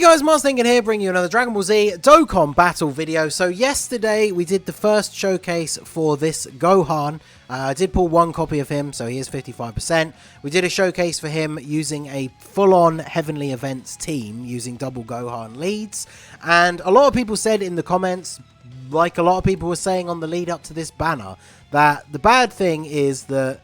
Hey guys, Mars Thinking here, bringing you another Dragon Ball Z Dokkan battle video. So yesterday we did the first showcase for this Gohan. I did pull one copy of him, so he is 55%. We did a showcase for him using a full-on Heavenly Events team, using double Gohan leads. And a lot of people said in the comments, like a lot of people were saying on the lead up to this banner, that the bad thing is that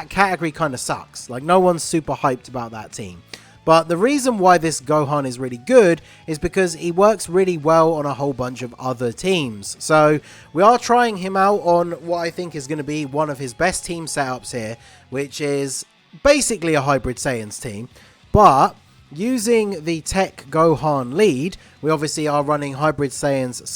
category kind of sucks. Like, no one's super hyped about that team. But the reason why this Gohan is really good is because he works really well on a whole bunch of other teams. So we are trying him out on what I think is going to be one of his best team setups here, which is basically a Hybrid Saiyans team. But using the Tech Gohan lead, we obviously are running Hybrid Saiyans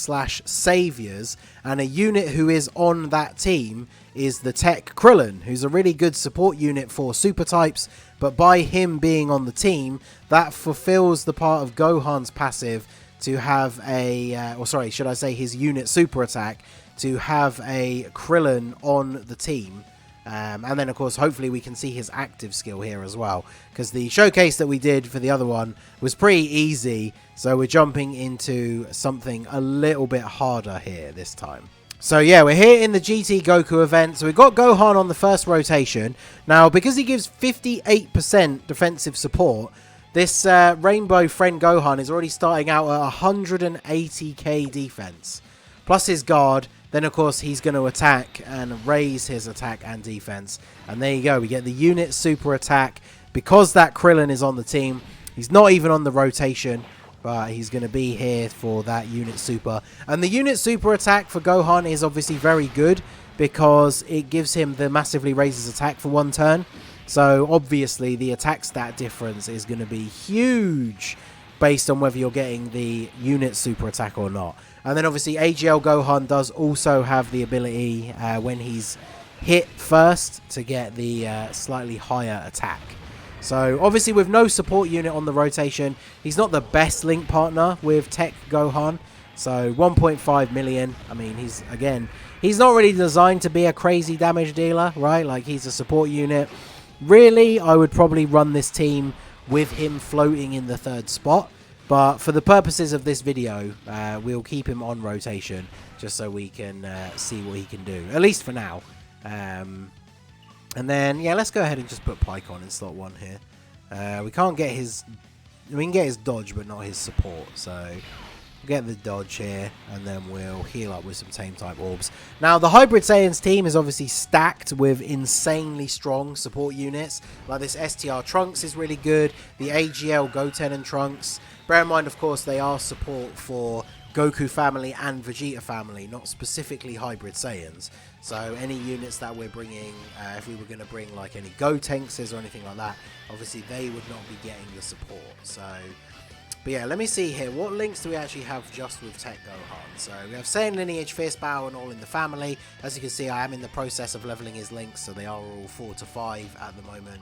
/ Saviors, and a unit who is on that team is the Tech Krillin, who's a really good support unit for super types, but by him being on the team, that fulfills the part of Gohan's passive to have a, or sorry, should I say his unit super attack, to have a Krillin on the team. And then, of course, hopefully we can see his active skill here as well, because the showcase that we did for the other one was pretty easy, so we're jumping into something a little bit harder here this time. So yeah, we're here in the GT Goku event. So we've got Gohan on the first rotation. Now, because he gives 58% defensive support, this Rainbow Friend Gohan is already starting out at 180k defense. Plus his guard. Then, of course, he's going to attack and raise his attack and defense. And there you go. We get the unit super attack. Because that Krillin is on the team, he's not even on the rotation, but he's going to be here for that unit super. And the unit super attack for Gohan is obviously very good because it gives him the massively raises attack for one turn. So obviously the attack stat difference is going to be huge based on whether you're getting the unit super attack or not. And then obviously AGL Gohan does also have the ability when he's hit first to get the slightly higher attack. So, obviously, with no support unit on the rotation, he's not the best link partner with Tech Gohan. So, 1.5 million. I mean, he's not really designed to be a crazy damage dealer, right? Like, he's a support unit. Really, I would probably run this team with him floating in the third spot. But for the purposes of this video, we'll keep him on rotation just so we can see what he can do, at least for now. And then, yeah, let's go ahead and just put Pike on in slot 1 here. We can get his dodge, but not his support. So, we'll get the dodge here, and then we'll heal up with some Tame-type orbs. Now, the Hybrid Saiyans team is obviously stacked with insanely strong support units. Like this STR Trunks is really good. The AGL Goten and Trunks. Bear in mind, of course, they are support for Goku family and Vegeta family, not specifically Hybrid Saiyans. So any units that we're bringing, if we were going to bring like any Gotenks or anything like that, obviously they would not be getting the support. So, but yeah, let me see here. What links do we actually have just with Tech Gohan? So we have Saiyan Lineage, Fierce Bow, and all in the family. As you can see, I am in the process of leveling his links, so they are all 4 to 5 at the moment.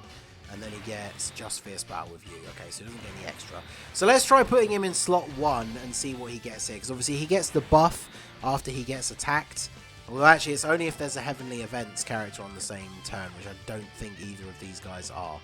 And then he gets just Fierce Battle with you. Okay, so he doesn't get any extra. So let's try putting him in slot 1 and see what he gets here. Because obviously he gets the buff after he gets attacked. Well, actually, it's only if there's a Heavenly Events character on the same turn, which I don't think either of these guys are.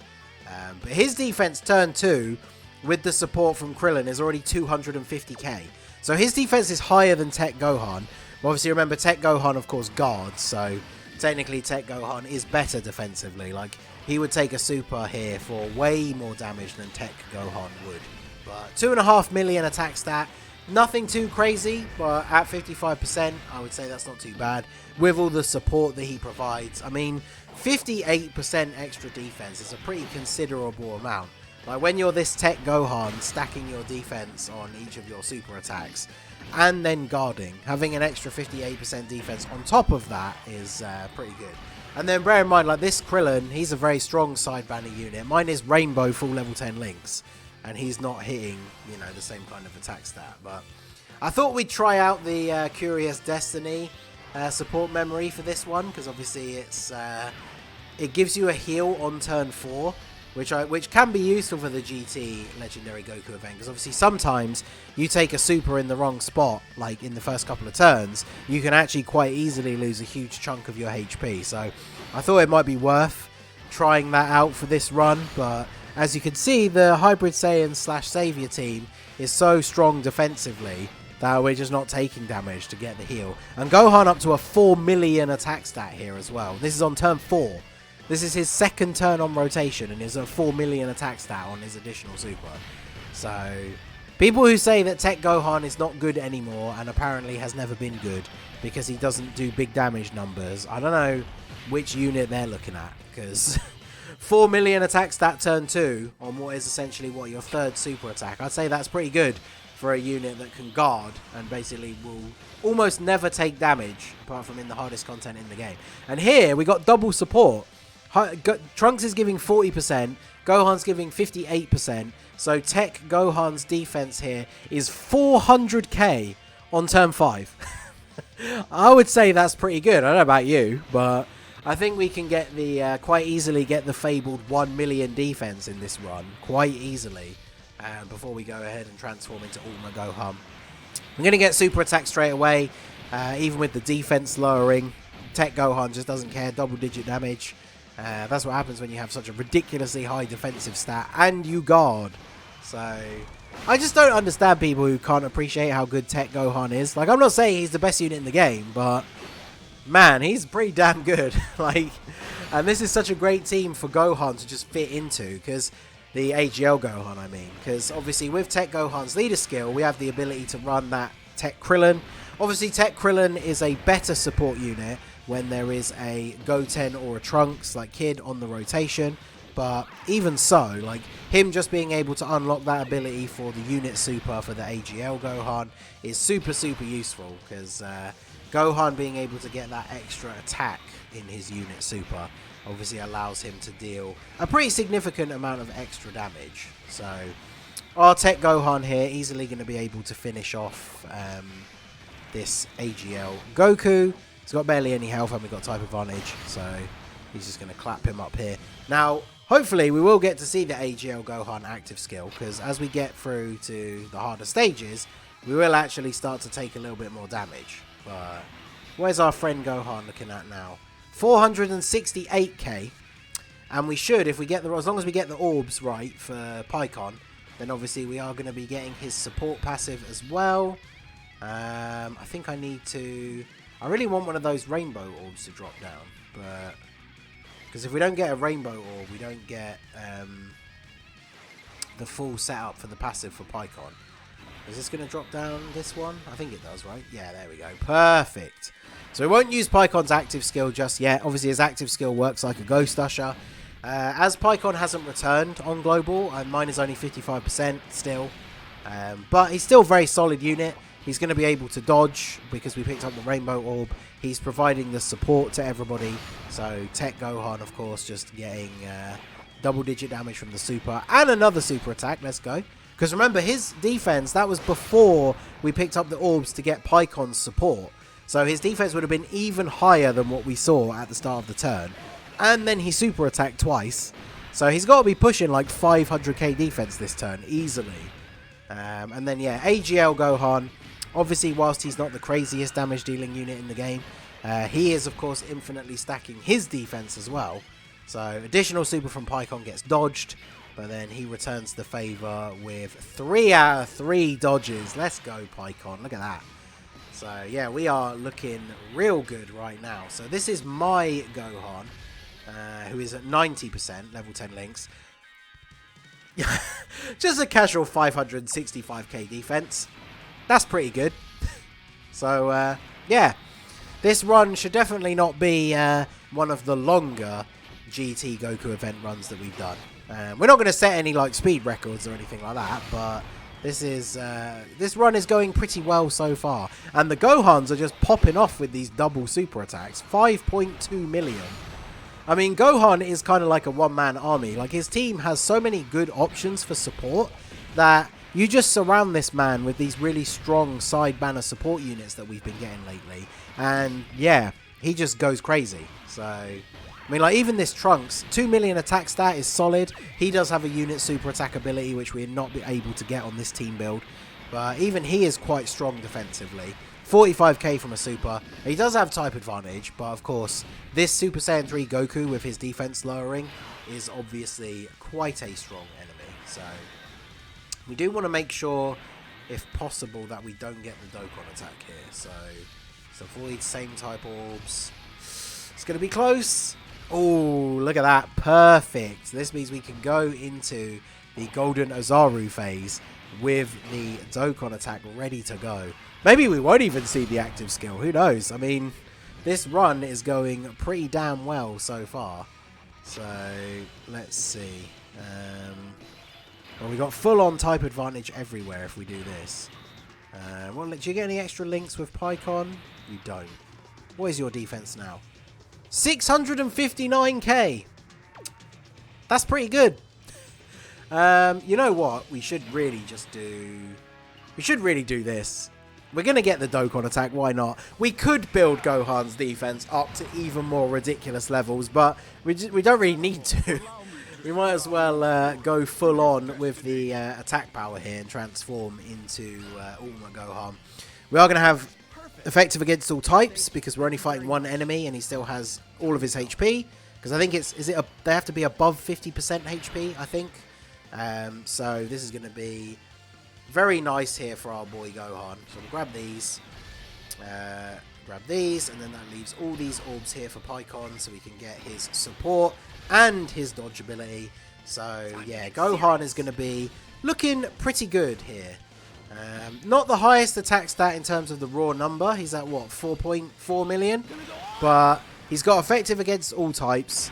But his defense turn 2, with the support from Krillin, is already 250k. So his defense is higher than Tech Gohan. But obviously, remember, Tech Gohan, of course, guards. So technically, Tech Gohan is better defensively. Like, he would take a super here for way more damage than Tech Gohan would. But 2.5 million attack stat. Nothing too crazy, but at 55%, I would say that's not too bad. With all the support that he provides. I mean, 58% extra defense is a pretty considerable amount. Like, when you're this Tech Gohan, stacking your defense on each of your super attacks, and then guarding, having an extra 58% defense on top of that is pretty good. And then bear in mind, like this Krillin, he's a very strong side banner unit. Mine is Rainbow full level 10 links. And he's not hitting, you know, the same kind of attack stat. But I thought we'd try out the Curious Destiny support memory for this one. Because obviously it gives you a heal on turn 4. Which can be useful for the GT Legendary Goku event. Because obviously sometimes you take a super in the wrong spot. Like in the first couple of turns. You can actually quite easily lose a huge chunk of your HP. So I thought it might be worth trying that out for this run. But as you can see, the Hybrid Saiyan / Savior team is so strong defensively that we're just not taking damage to get the heal. And Gohan up to a 4 million attack stat here as well. This is on turn 4. This is his second turn on rotation and is a 4 million attack stat on his additional super. So, people who say that Tech Gohan is not good anymore and apparently has never been good because he doesn't do big damage numbers, I don't know which unit they're looking at, because 4 million attack stat turn 2 on what is essentially your third super attack. I'd say that's pretty good for a unit that can guard and basically will almost never take damage apart from in the hardest content in the game. And here we got double support. Trunks is giving 40%, Gohan's giving 58%. So Tech Gohan's defense here is 400k on turn 5. I would say that's pretty good. I don't know about you, but I think we can get the quite easily get the fabled 1 million defense in this run quite easily before we go ahead and transform into Ultima Gohan. I'm going to get super attack straight away, even with the defense lowering. Tech Gohan just doesn't care, double-digit damage. That's what happens when you have such a ridiculously high defensive stat and you guard. So, I just don't understand people who can't appreciate how good Tech Gohan is. Like, I'm not saying he's the best unit in the game, but man, he's pretty damn good. And this is such a great team for Gohan to just fit into, because the AGL Gohan, I mean. Because obviously with Tech Gohan's leader skill, we have the ability to run that Tech Krillin. Obviously, Tech Krillin is a better support unit when there is a Goten or a Trunks, like Kid, on the rotation. But even so, like, him just being able to unlock that ability for the unit super for the AGL Gohan is super, super useful. Because Gohan being able to get that extra attack in his unit super obviously allows him to deal a pretty significant amount of extra damage. So our Tech Gohan here easily going to be able to finish off this AGL Goku. He's got barely any health and we've got type advantage, so he's just going to clap him up here. Now, hopefully we will get to see the AGL Gohan active skill, because as we get through to the harder stages, we will actually start to take a little bit more damage. But where's our friend Gohan looking at now? 468k, and we should, if we get the, as long as we get the orbs right for Pycon, then obviously we are going to be getting his support passive as well. I think I need to, I really want one of those rainbow orbs to drop down, but because if we don't get a rainbow orb, we don't get the full setup for the passive for Pycon. Is this going to drop down this one? I think it does, right? Yeah, there we go. Perfect. So we won't use Pycon's active skill just yet. Obviously, his active skill works like a Ghost Usher. As Pycon hasn't returned on Global, mine is only 55% still. But he's still a very solid unit. He's going to be able to dodge because we picked up the Rainbow Orb. He's providing the support to everybody. So Tech Gohan, of course, just getting double-digit damage from the super. And another super attack. Let's go. Because remember, his defense, that was before we picked up the orbs to get Pycon's support. So his defense would have been even higher than what we saw at the start of the turn. And then he super attacked twice. So he's got to be pushing like 500k defense this turn, easily. And then, yeah, AGL Gohan. Obviously, whilst he's not the craziest damage dealing unit in the game, he is, of course, infinitely stacking his defense as well. So additional super from Pycon gets dodged. But then he returns the favour with 3 out of 3 dodges. Let's go, Pycon. Look at that. So, yeah, we are looking real good right now. So this is my Gohan, who is at 90%, level 10 links. Just a casual 565k defense. That's pretty good. So, yeah. This run should definitely not be one of the longer GT Goku event runs that we've done. We're not going to set any like speed records or anything like that, but this run is going pretty well so far. And the Gohans are just popping off with these double super attacks. 5.2 million. I mean, Gohan is kind of like a one-man army. Like, his team has so many good options for support that you just surround this man with these really strong side banner support units that we've been getting lately. And, yeah, he just goes crazy. So, I mean, like, even this Trunks, 2 million attack stat is solid. He does have a unit super attack ability, which we're not able to get on this team build. But even he is quite strong defensively. 45k from a super. He does have type advantage, but of course, this Super Saiyan 3 Goku with his defense lowering is obviously quite a strong enemy. So we do want to make sure, if possible, that we don't get the Dokkan attack here. So avoid same type orbs. It's going to be close. Oh, look at that. Perfect. This means we can go into the Golden Ozaru phase with the Dokkan attack ready to go. Maybe we won't even see the active skill. Who knows? I mean, this run is going pretty damn well so far. So, let's see. Well, we got full-on type advantage everywhere if we do this. Well, do you get any extra links with PyCon? You don't. What is your defense now? 659k. That's pretty good. You know what? We should really just do... We should really do this. We're going to get the Dokkan attack. Why not? We could build Gohan's defense up to even more ridiculous levels, but we don't really need to. We might as well go full on with the attack power here and transform into Ultimate Gohan. We are going to have effective against all types because we're only fighting one enemy and he still has all of his HP. Because I think they have to be above 50% HP, I think. So this is going to be very nice here for our boy Gohan. So we'll grab these, and then that leaves all these orbs here for PyCon so we can get his support and his dodge ability. So yeah, Gohan is going to be looking pretty good here. Not the highest attack stat in terms of the raw number. He's at what, 4.4 million? But he's got effective against all types.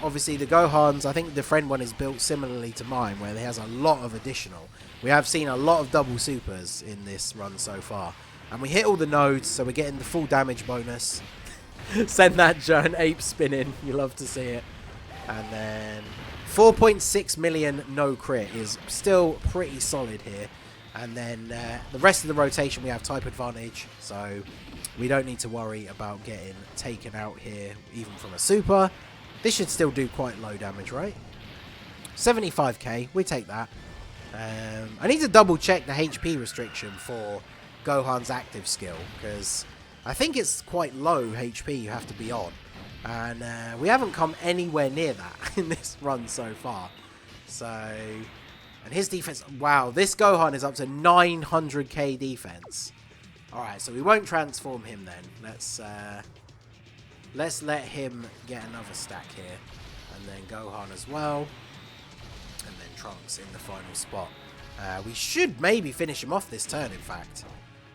Obviously the Gohans, I think the friend one is built similarly to mine, where he has a lot of additional. We have seen a lot of double supers in this run so far. And we hit all the nodes, so we're getting the full damage bonus. Send that giant ape spinning. You love to see it. And then 4.6 million no crit is still pretty solid here. And then the rest of the rotation we have type advantage, so we don't need to worry about getting taken out here, even from a super. This should still do quite low damage, right? 75k, we take that. I need to double check the HP restriction for Gohan's active skill, because I think it's quite low HP you have to be on. And we haven't come anywhere near that in this run so far. So, and his defense, wow, this Gohan is up to 900k defense. Alright, so we won't transform him then. Let's let him get another stack here. And then Gohan as well. And then Trunks in the final spot. We should maybe finish him off this turn, in fact.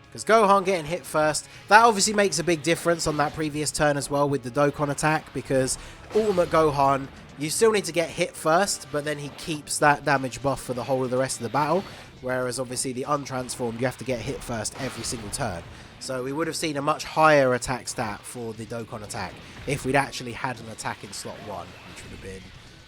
Because Gohan getting hit first, that obviously makes a big difference on that previous turn as well with the Dokkan attack. Because Ultimate Gohan, you still need to get hit first, but then he keeps that damage buff for the whole of the rest of the battle. Whereas obviously the untransformed, you have to get hit first every single turn. So we would have seen a much higher attack stat for the Dokkan attack if we'd actually had an attack in slot 1, which would have been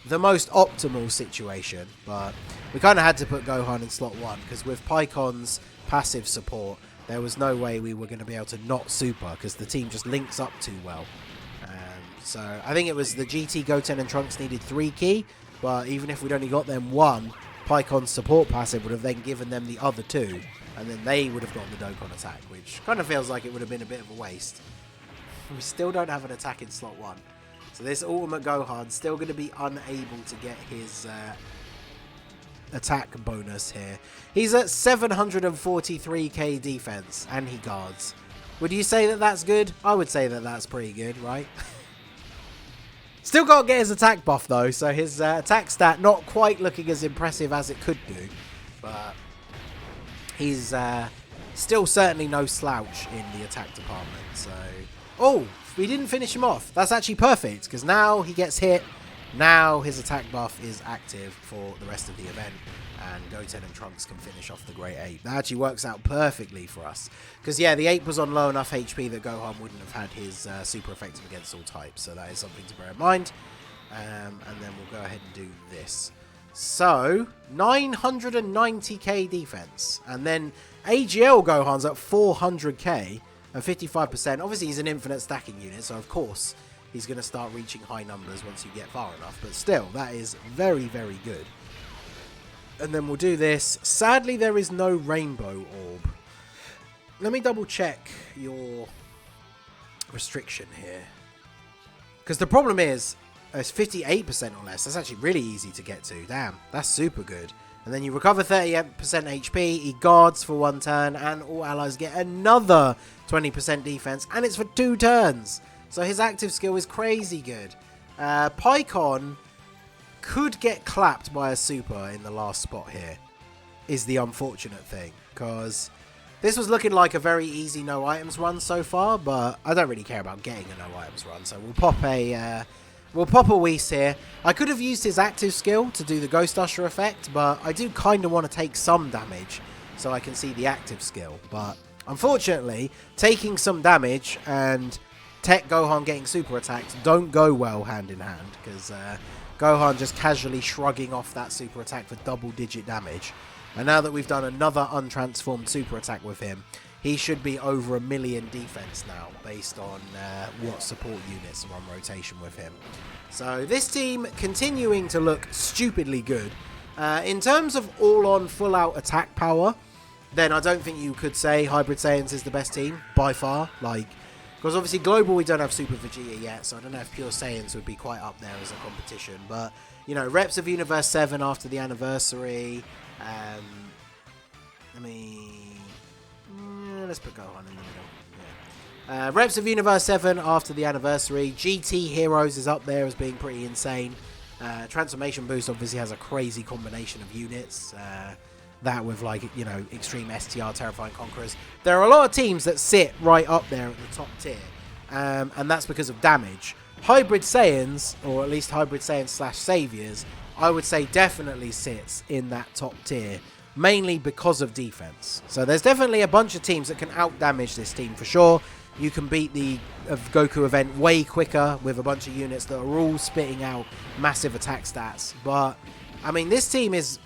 the most optimal situation. But we kind of had to put Gohan in slot 1 because with PyCon's passive support, there was no way we were going to be able to not super because the team just links up too well. So I think it was the GT, Goten and Trunks needed 3 key, but even if we'd only got them 1, PyCon's support passive would have then given them the other 2, and then they would have got the Dokkan attack, which kind of feels like it would have been a bit of a waste. We still don't have an attack in slot 1. So this Ultimate Gohan's still going to be unable to get his attack bonus here. He's at 743k defense, and he guards. Would you say that that's good? I would say that that's pretty good, right? Still got to get his attack buff though, so his attack stat not quite looking as impressive as it could do. But he's still certainly no slouch in the attack department. So, oh, we didn't finish him off. That's actually perfect, because now he gets hit. Now his attack buff is active for the rest of the event. And Goten and Trunks can finish off the Great Ape. That actually works out perfectly for us. Because, yeah, the Ape was on low enough HP that Gohan wouldn't have had his super effective against all types. So that is something to bear in mind. And then we'll go ahead and do this. So, 990k defense. And then AGL Gohan's at 400k and 55%. Obviously, he's an infinite stacking unit. So, of course, he's going to start reaching high numbers once you get far enough. But still, that is very, very good. And then we'll do this. Sadly, there is no rainbow orb. let me double check your restriction here. Because the problem is, it's 58% or less. That's actually really easy to get to. Damn, that's super good. And then you recover 38% HP, he guards for 1 turn, and all allies get another 20% defense, and it's for 2 turns. So his active skill is crazy good. Pycon could get clapped by a super in the last spot here, is the unfortunate thing, because this was looking like a very easy no items run so far, but I don't really care about getting a no items run, so we'll pop a Whis here. I could have used his active skill to do the Ghost Usher effect, but I do kind of want to take some damage so I can see the active skill. But unfortunately, taking some damage and Tech Gohan getting super attacks don't go well hand in hand, because Gohan just casually shrugging off that super attack for double-digit damage. And now that we've done another untransformed super attack with him, he should be over 1 million defense now, based on what support units are on rotation with him. So this team continuing to look stupidly good. In terms of all-on, full-out attack power, then I don't think you could say Hybrid Saiyans is the best team, by far. Because obviously Global we don't have Super Vegeta yet, so I don't know if Pure Saiyans would be quite up there as a competition. But, you know, reps of Universe 7 after the anniversary. Let's put Gohan in the middle. Yeah. Reps of Universe 7 after the anniversary. GT Heroes is up there as being pretty insane. Transformation Boost obviously has a crazy combination of units. That with, like, you know, Extreme STR, Terrifying Conquerors. There are a lot of teams that sit right up there at the top tier. And that's because of damage. Hybrid Saiyans, or at least Hybrid Saiyans / Saviors, I would say definitely sits in that top tier. Mainly because of defense. So there's definitely a bunch of teams that can out-damage this team for sure. You can beat the Goku event way quicker with a bunch of units that are all spitting out massive attack stats. But, I mean, this team is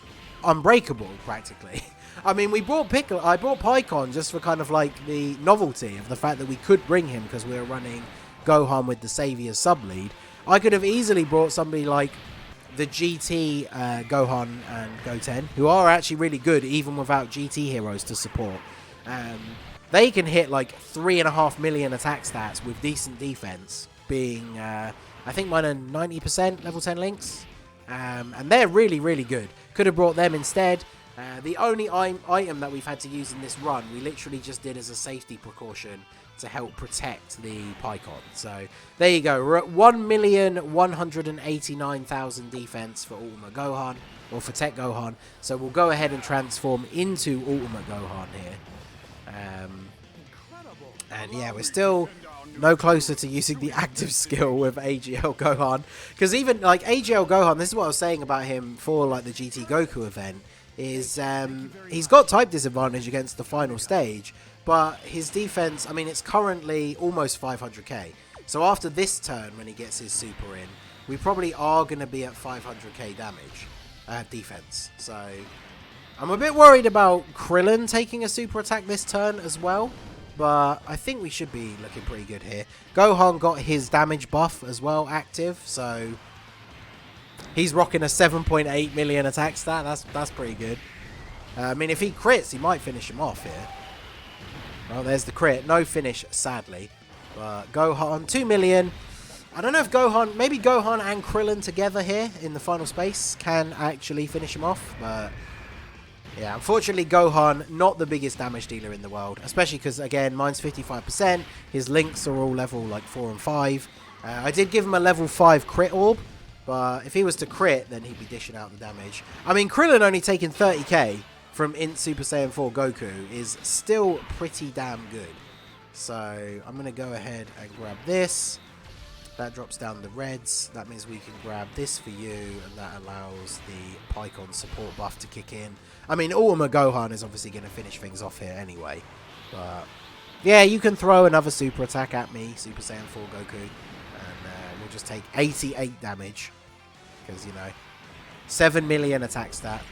unbreakable, practically. I mean, I brought Pycon just for kind of like the novelty of the fact that we could bring him because we were running Gohan with the Savior sub-lead. I could have easily brought somebody like the GT Gohan and Goten, who are actually really good even without GT heroes to support. They can hit like 3.5 million attack stats with decent defense, being I think mine are 90% level 10 links, and they're really, really good. Could have brought them instead. The only item that we've had to use in this run, we literally just did as a safety precaution to help protect the Pycon. So there you go. We're at 1,189,000 defense for Ultimate Gohan, or for Tech Gohan. So we'll go ahead and transform into Ultimate Gohan here. And yeah, we're still no closer to using the active skill with AGL Gohan. Because even like AGL Gohan, this is what I was saying about him for like the GT Goku event, is he's got type disadvantage against the final stage. But his defense, I mean, it's currently almost 500k. So after this turn, when he gets his super in, we probably are going to be at 500k damage defense. So I'm a bit worried about Krillin taking a super attack this turn as well. But I think we should be looking pretty good here. Gohan got his damage buff as well active. So he's rocking a 7.8 million attack stat. That's pretty good. I mean, if he crits, he might finish him off here. Well, there's the crit. No finish, sadly. But Gohan, 2 million. I don't know if Gohan, maybe Gohan and Krillin together here in the final space can actually finish him off. But yeah, unfortunately, Gohan, not the biggest damage dealer in the world. Especially because, again, mine's 55%. His links are all level like 4 and 5. I did give him a level 5 crit orb. But if he was to crit, then he'd be dishing out the damage. I mean, Krillin only taking 30k. From Int Super Saiyan 4 Goku is still pretty damn good. So I'm going to go ahead and grab this. That drops down the reds. That means we can grab this for you, and that allows the Pycon support buff to kick in. I mean, Ultimate Gohan is obviously going to finish things off here anyway. But yeah, you can throw another super attack at me, Super Saiyan 4 Goku, and we'll just take 88 damage. Because, you know, 7 million attack stat.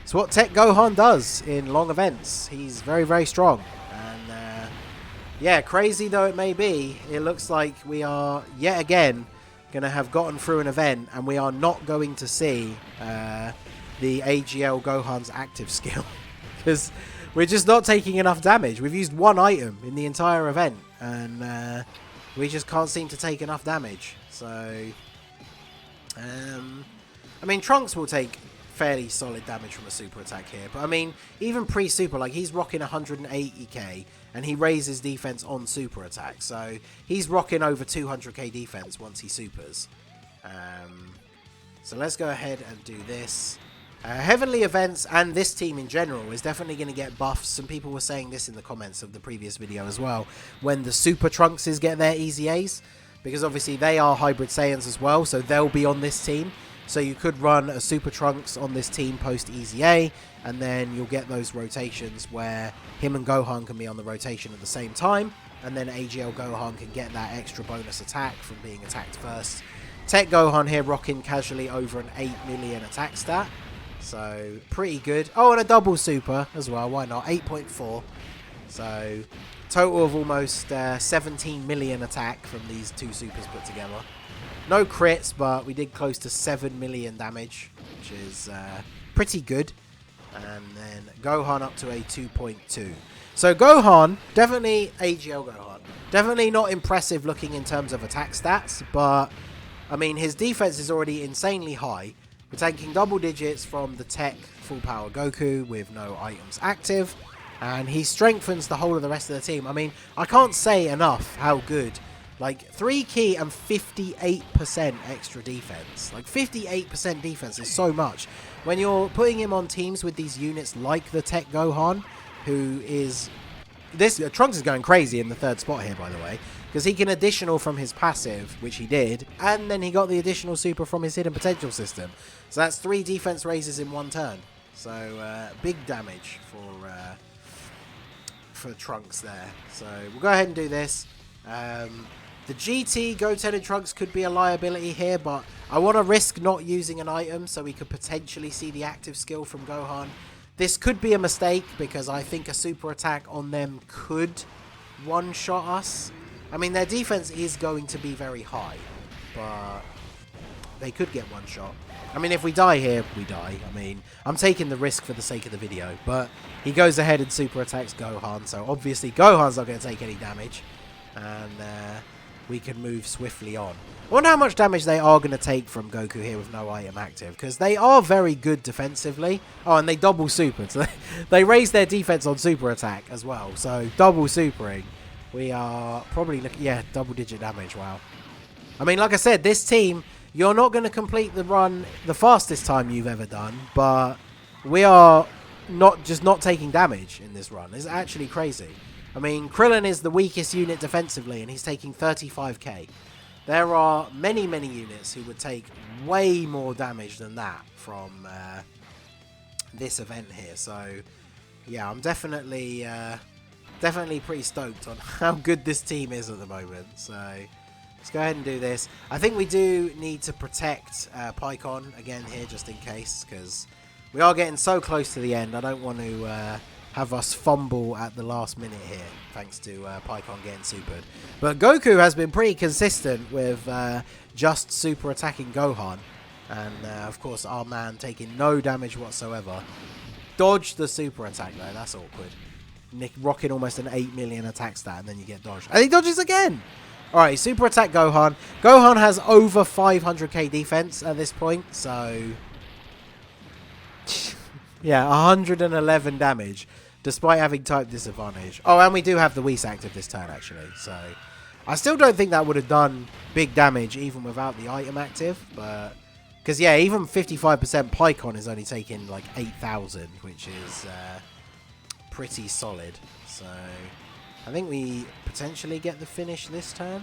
It's what Tech Gohan does in long events. He's very, very strong. And, yeah, crazy though it may be, it looks like we are, yet again, going to have gotten through an event and we are not going to see the AGL Gohan's active skill. Because we're just not taking enough damage. We've used one item in the entire event, and we just can't seem to take enough damage. So, I mean, Trunks will take fairly solid damage from a super attack here. But, I mean, even pre-super, like, he's rocking 180k, and he raises defense on super attack. So, he's rocking over 200k defense once he supers. So, let's go ahead and do this. Heavenly Events and this team in general is definitely going to get buffs. Some people were saying this in the comments of the previous video as well. When the Super Trunkses get their Easy A's. Because obviously they are Hybrid Saiyans as well. So they'll be on this team. So you could run a Super Trunks on this team post Easy A. And then you'll get those rotations where him and Gohan can be on the rotation at the same time. And then AGL Gohan can get that extra bonus attack from being attacked first. Tech Gohan here rocking casually over an 8 million attack stat. So, pretty good. Oh, and a double super as well. Why not? 8.4. So, total of almost 17 million attack from these two supers put together. No crits, but we did close to 7 million damage, which is pretty good. And then Gohan up to a 2.2. So, Gohan, definitely AGL Gohan. Definitely not impressive looking in terms of attack stats, but, I mean, his defense is already insanely high. We're taking double digits from the Tech Full Power Goku with no items active. And he strengthens the whole of the rest of the team. I mean, I can't say enough how good. Like, 3 key and 58% extra defense. Like, 58% defense is so much. When you're putting him on teams with these units like the Tech Gohan, who is... Trunks is going crazy in the third spot here, by the way. Because he can additional from his passive, which he did, and then he got the additional super from his hidden potential system. So that's 3 defense raises in one turn. So big damage for Trunks there. So we'll go ahead and do this. The GT Goten and Trunks could be a liability here, but I want to risk not using an item so we could potentially see the active skill from Gohan. This could be a mistake because I think a super attack on them could one-shot us. I mean, their defense is going to be very high, but they could get one shot. I mean, if we die here, we die. I mean, I'm taking the risk for the sake of the video, but he goes ahead and super attacks Gohan, so obviously Gohan's not going to take any damage, and we can move swiftly on. I wonder how much damage they are going to take from Goku here with no item active, because they are very good defensively. Oh, and they double super, so they raise their defense on super attack as well, so double supering. We are probably looking, yeah, double-digit damage, wow. I mean, like I said, this team, you're not going to complete the run the fastest time you've ever done, but we are not taking damage in this run. It's actually crazy. I mean, Krillin is the weakest unit defensively, and he's taking 35k. There are many, many units who would take way more damage than that from this event here. So, yeah, I'm definitely pretty stoked on how good this team is at the moment. So let's go ahead and do this. I think we do need to protect Pycon again here just in case, because we are getting so close to the end. I don't want to have us fumble at the last minute here thanks to Pycon getting supered. But Goku has been pretty consistent with just super attacking Gohan, and of course our man taking no damage whatsoever. Dodge the super attack though, that's awkward. Nick rocking almost an 8 million attack stat, and then you get dodged. And he dodges again! Alright, super attack Gohan. Gohan has over 500k defense at this point, so... yeah, 111 damage, despite having type disadvantage. Oh, and we do have the Whis active this turn, actually, so... I still don't think that would have done big damage, even without the item active, but... Because, yeah, even 55% Pycon is only taking, like, 8,000, which is... pretty solid. So I think we potentially get the finish this turn.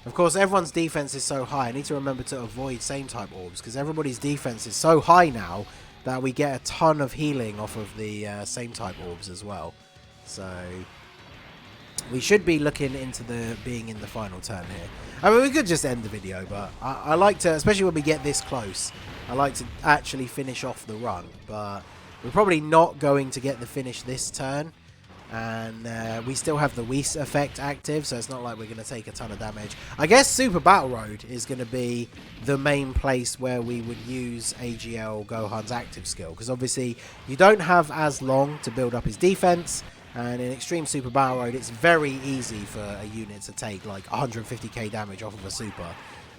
Of course, everyone's defense is so high. I need to remember to avoid same type orbs because everybody's defense is so high now that we get a ton of healing off of the same type orbs as well. So we should be looking into the being in the final turn here. I mean, we could just end the video, but I like to, especially when we get this close, I like to actually finish off the run, but we're probably not going to get the finish this turn. And we still have the Whis effect active, so it's not like we're going to take a ton of damage. I guess Super Battle Road is going to be the main place where we would use AGL Gohan's active skill, because obviously you don't have as long to build up his defense, and in Extreme Super Battle Road it's very easy for a unit to take like 150k damage off of a super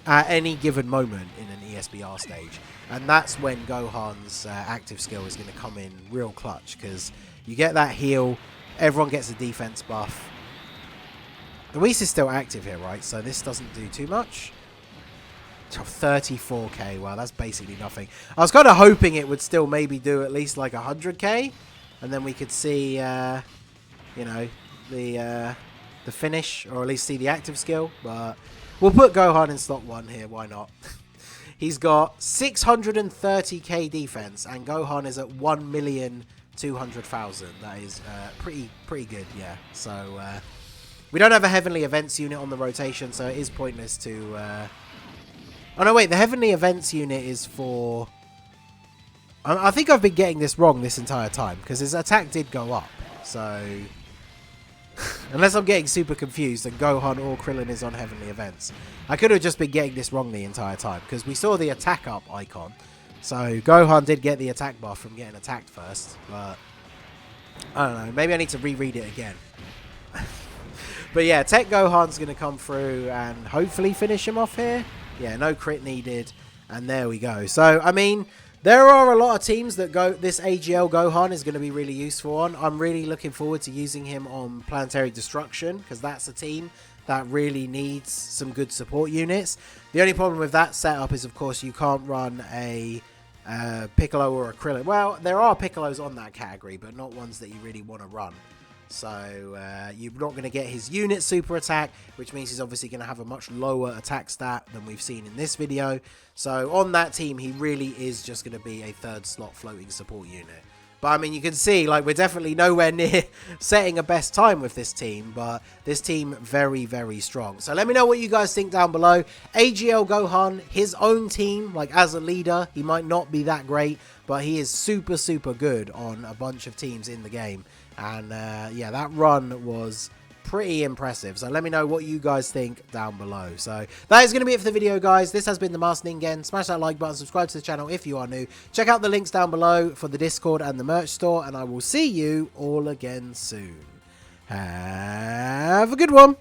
at any given moment in an ESBR stage. And that's when Gohan's active skill is going to come in real clutch, because you get that heal, everyone gets a defense buff. The Whis is still active here, right? So this doesn't do too much. 34k, wow, that's basically nothing. I was kind of hoping it would still maybe do at least like 100k, and then we could see, you know, the finish, or at least see the active skill. But we'll put Gohan in slot 1 here, why not? He's got 630k defense, and Gohan is at 1,200,000. That is pretty good, yeah. So we don't have a Heavenly Events unit on the rotation, so it is pointless to... Oh no, wait, the Heavenly Events unit is for... I think I've been getting this wrong this entire time, because his attack did go up, so... Unless I'm getting super confused and Gohan or Krillin is on Heavenly Events. I could have just been getting this wrong the entire time, because we saw the attack up icon. So Gohan did get the attack buff from getting attacked first, but... I don't know, maybe I need to reread it again. But yeah, Tech Gohan's going to come through and hopefully finish him off here. Yeah, no crit needed, and there we go. So, I mean, there are a lot of teams that this AGL Gohan is going to be really useful on. I'm really looking forward to using him on Planetary Destruction, because that's a team that really needs some good support units. The only problem with that setup is, of course, you can't run a Piccolo or a Krillin. Well, there are Piccolos on that category, but not ones that you really want to run. So you're not going to get his unit super attack, which means he's obviously going to have a much lower attack stat than we've seen in this video. So on that team, he really is just going to be a third slot floating support unit. But I mean, you can see, like, we're definitely nowhere near setting a best time with this team, but this team very, very strong. So let me know what you guys think down below. AGL Gohan, his own team, like as a leader, he might not be that great, but he is super, super good on a bunch of teams in the game. And yeah, that run was pretty impressive. So let me know what you guys think down below. So that is going to be it for the video, guys. This has been the Master Ningen. Smash that like button, subscribe to the channel if you are new. Check out the links down below for the Discord and the merch store, and I will see you all again soon. Have a good one.